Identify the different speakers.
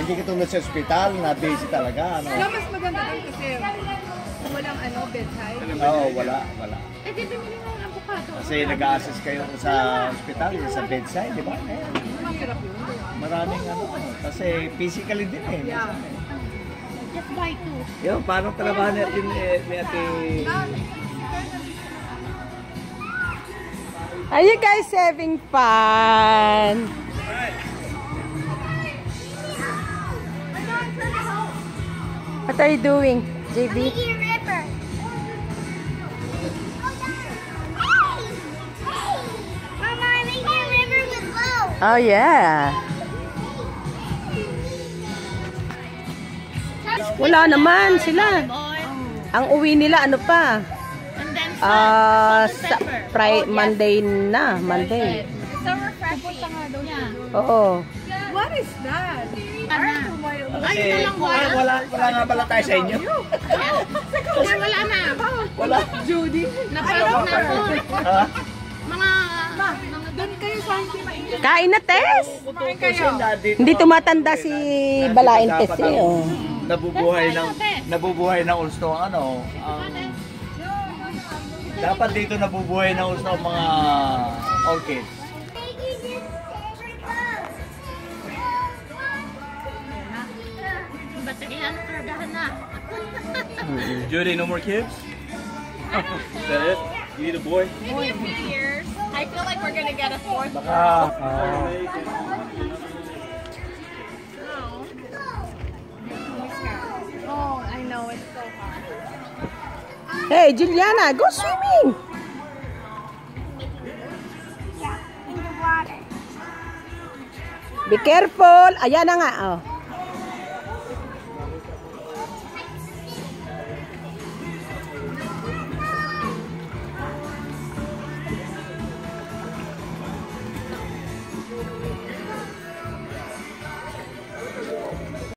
Speaker 1: Hindi katulad sa ospital na busy talaga. Ano?
Speaker 2: Mas maganda doon kasi walang bedside.
Speaker 1: Oo, wala.
Speaker 2: Eh, di bumili ng avocado.
Speaker 1: Kasi nag-a-assess kayo sa ospital, sa bedside, di ba?
Speaker 2: Mahirap yun.
Speaker 1: Maraming kasi physically din eh.
Speaker 2: Yeah.
Speaker 3: Just buy 2.
Speaker 1: Yo, parang trabaho natin ni Ate...
Speaker 4: Are you guys having fun? What are you doing, JB?
Speaker 3: River. Mama, I'm making a river with boat.
Speaker 4: Oh yeah. Wala naman sila. Ang uwi nila ano pa? Sa Monday na, Monday.
Speaker 3: So refreshing.
Speaker 4: Oo.
Speaker 2: What is that?
Speaker 1: Kasi wala nga pala tayo sa inyo.
Speaker 3: Wala na.
Speaker 1: Wala.
Speaker 2: Judy.
Speaker 3: Napalok na ako. Mga
Speaker 2: Doon kayo sa hindi mainit.
Speaker 4: Kain na, Tess.
Speaker 2: Kumain kayo.
Speaker 4: Hindi tumatanda si Balain, Tess eh. Oh.
Speaker 1: Nabubuhay ng ulsto dapat dito nabubuhay ng ulsto ang mga orchids. Judy, no more kids? Is that it? You need a boy?
Speaker 3: maybe a few years. I feel like we're gonna get a fourth.
Speaker 2: Oh, I know. It's so hot.
Speaker 4: Hey, Juliana, go swimming.
Speaker 3: In the water.
Speaker 4: Be careful. Ayan na nga. Oh.